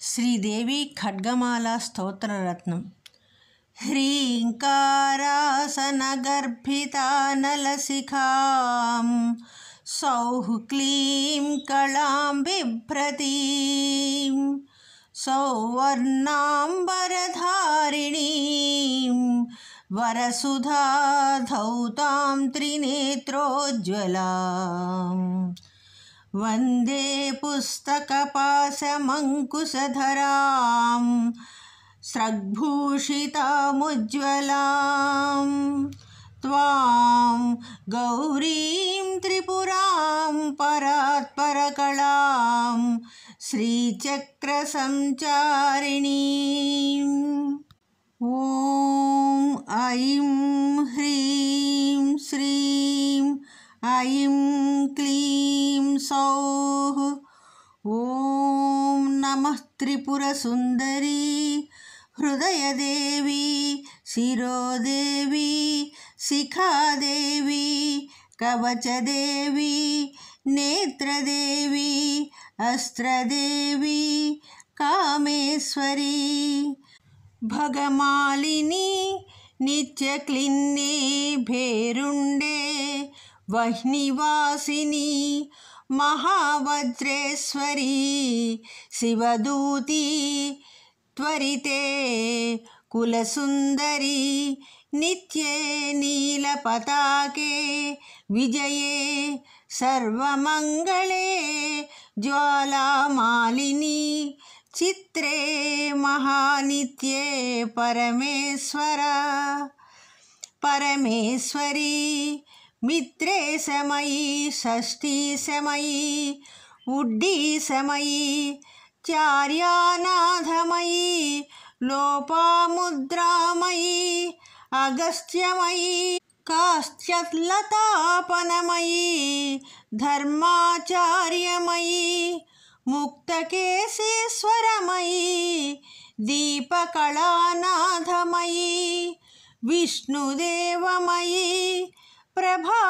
శ్రీదేవి ఖడ్గమాల స్తోత్రరత్నం. హ్రీంకారాసనగర్భితానలశిఖాం సౌః క్లీం కళాం బిభ్రతీం సౌవర్ణాంబరధారిణీం వరసుధాధౌతాం త్రినేత్రోజ్వలాం వందే పుస్తకపాశమంకుశధరాం స్రగ్భూషితాముజ్వలాం త్వాం గౌరీం త్రిపురాం పరాత్పరకళాం శ్రీచక్రసంచారిణీం. ఓం ఐం హ్రీం శ్రీం ఐం క్లీం సౌః. ఓం నమః త్రిపురసుందరీ హృదయదేవి శిరోదేవి శిఖాదేవి కవచదేవి నేత్రదేవి అస్త్రదేవి కామేశ్వరి భగమాలిని నిత్యక్లిన్నే భేరుండే వహ్నివాసిని మహావజ్రేశ్వరి శివదూతి త్వరితే కులసుందరి నిత్యే నీలపతాకే విజయే సర్వమంగళే జ్వాలామాలిని చిత్రే మహానిత్యే పరమేశ్వరి మిత్రే సమయీ షష్ఠీ సమయీ ఉడ్డీ సమయీ చార్యానాథమయీ లోపాముద్రామయీ అగస్త్యమయీ కాశ్యలతాపనమయీ ధర్మాచార్యమయీ ముక్తకేశీశ్వరమయీ దీపకళానాథమయీ విష్ణుదేవమయీ ప్రభాకరదేవమయీ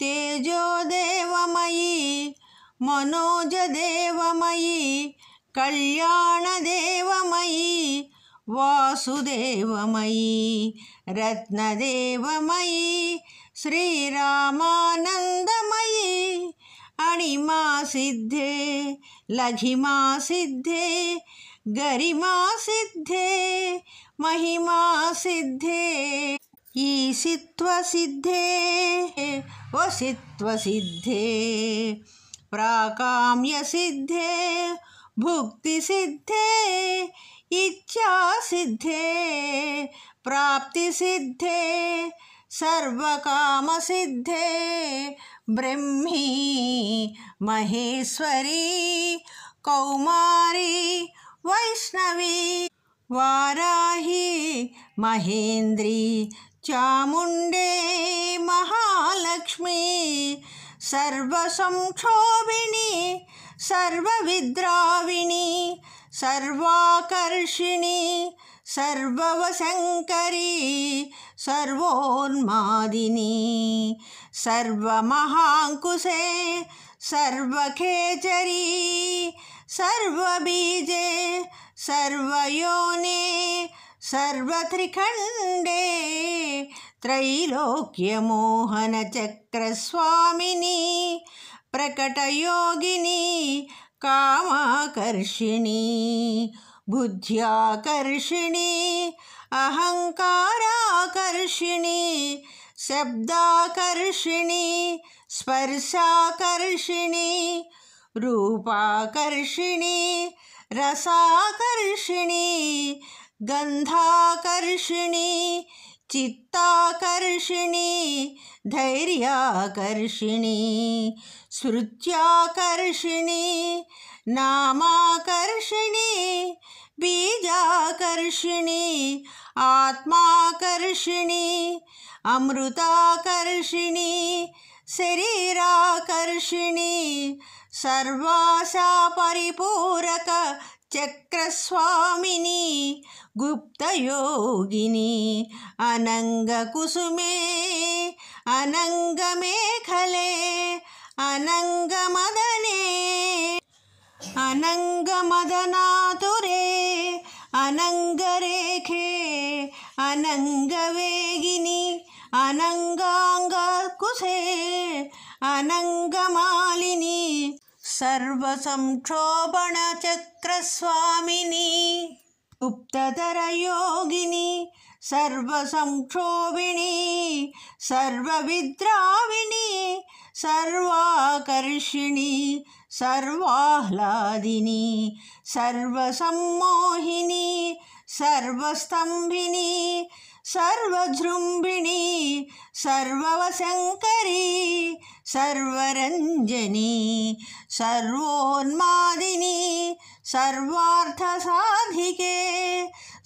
తేజోదేవమయీ మనోజదేవమయీ కళ్యాణదేవమయీ వాసుదేవమయీ రత్నదేవమయీ శ్రీరామానందమయీ అణిమా సిద్ధే లఘిమా సిద్ధే గరిమా సిద్ధే మహిమా సిద్ధే ఈశిత్వ సిద్ధే వసిత్వ సిద్ధే ప్రాకామ్య సిద్ధే భుక్తి సిద్ధే ఇచ్ఛా సిద్ధే ప్రాప్తి సిద్ధే సర్వకామ సిద్ధే బ్రహ్మీ మహేశ్వరీ కౌమారీ వైష్ణవీ వారాహి మహేంద్రీ చాముండే మహాలక్ష్మీ సర్వసంక్షోభిణి సర్వవిద్రావిణి సర్వాకర్షిణి సర్వవశంకరీ సర్వోన్మాదిని సర్వమహాంకుశే సర్వఖేచరీ సర్వబీజే సర్వయోనే సర్వత్రిఖండే త్రైలోక్యమోహన చక్రస్వామిని ప్రకటయోగిని కామాకర్షిణి బుద్ధ్యాకర్షిణి అహంకారాకర్షిణి శబ్దాకర్షిణి స్పర్శాకర్షిణి రూపాకర్షిణి రసాకర్షిణి గంధాకర్షిణి చిత్తాకర్షిణి ధైర్యాకర్షిణి స్మృత్యాకర్షిణి నామాకర్షిణి బీజాకర్షిణి ఆత్మాకర్షిణి అమృతాకర్షిణి శరీరాకర్షిణి సర్వాశా పరిపూరక చక్రస్వామిని గుప్తయోగిని అనంగకుసుమే అనంగమేఖలే అనంగమదనే अनङ्गमदनातुरे अनङ्गरेखे अनङ्गवेगिनि अनङ्गाङ्गकुशे अनङ्गमालिनि सर्वसंक्षोभणचक्रस्वामिनि गुप्तधरयोगिनि सर्वसंक्षोभिणि सर्वविद्राविणि सर्वाकर्षिणि सर्वाह्लादिनि सर्वसम्मोहिनि सर्वस्तंभिनि सर्वजृम्भिणि सर्ववशङ्करि सर्वरञ्जनि सर्वोन्मादिनि सर्वार्थसाधिके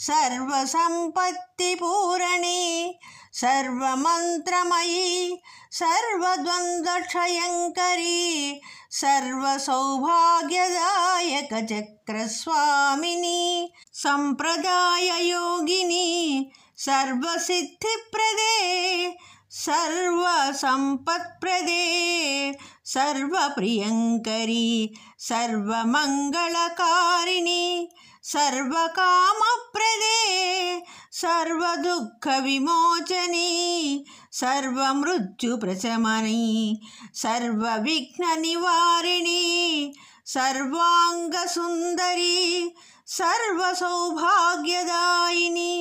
सर्वसम्पत्तिपूरणे सर्वमन्त्रमयि सर्वद्वन्द्वक्षयङ्करी सर्वसौभाग्यदायकचक्रस्वामिनि सम्प्रदाययोगिनि सर्वसिद्धिप्रदे सर्वसम्पत्प्रदे सर्वप्रियङ्करी सर्वमङ्गलकारिणि सर्वकामप्रदे सर्वदुःखविमोचनी सर्वमृत्युप्रशमनी सर्वविघ्ननिवारिणी सर्वाङ्गसुन्दरी सर्वसौभाग्यदायिनी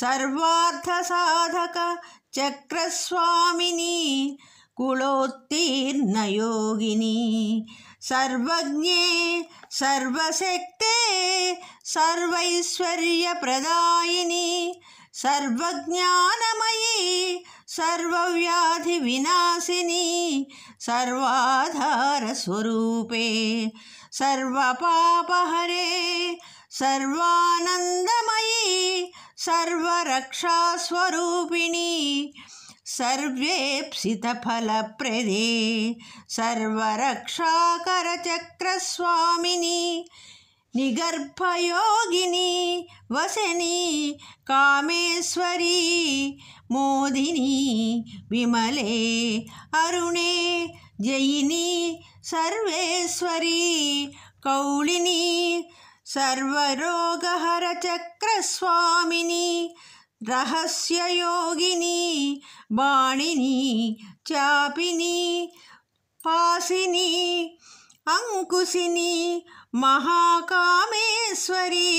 सर्वार्थसाधक चक्रस्वामिनी कुलोत्तीर्णयोगिनी सर्वज्ञे सर्वशक्ते सर्वैश्वर्यप्रदायिनी सर्वज्ञानमयी सर्वव्याधिविनाशिनी सर्वाधारस्वरूपे सर्वपापहरे सर्वानन्दमयी सर्वरक्षास्वरूपिणी सर्वेप्सितफलप्रदे सर्वरक्षाकरचक्रस्वामिनि निगर्भयोगिनी वसिनी कामेश्वरी मोदिनी विमले अरुणे जयिनी सर्वेश्वरी कौलिनी सर्वरोगहरचक्रस्वामिनि रहस्ययोगिनी बाणिनी चापिनी पासिनी अंकुशिनी महाकामेश्वरी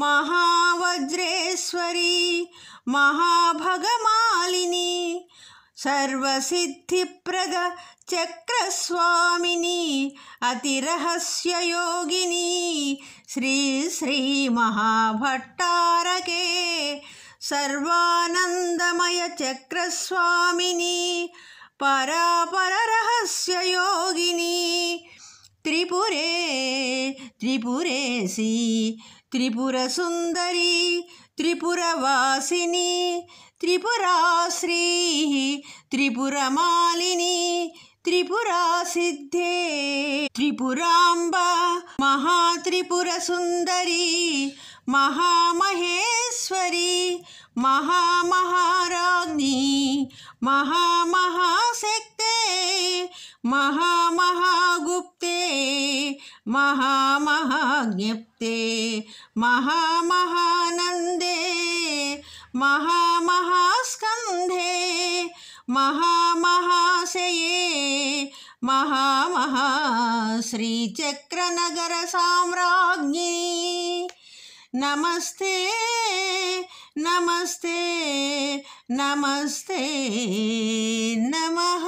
महावज्रेश्वरी महाभगमालिनी सर्वसिद्धिप्रद चक्रस्वामिनी अतिरहस्ययोगिनी श्री श्री महाभट्टारके सर्वानंदमय चक्रस्वामिनी परापररहस्ययोगिनी त्रिपुरे त्रिपुरेशी त्रिपुरसुन्दरी त्रिपुरवासिनी त्रिपुराश्री त्रिपुरमालिनी त्रिपुरासिद्धे त्रिपुराम्बा महात्रिपुरसुन्दरी महामहेश्वरी महामहाराज्ञी महामहाशक्ते महामहागुप्ते महामहाज्ञप्ते महामहानन्दे महामहास्कन्धे महामहाशये महामहाश्रीचक्रनगरसाम्राज्ञी नमस्ते नमस्ते नमस्ते नमः।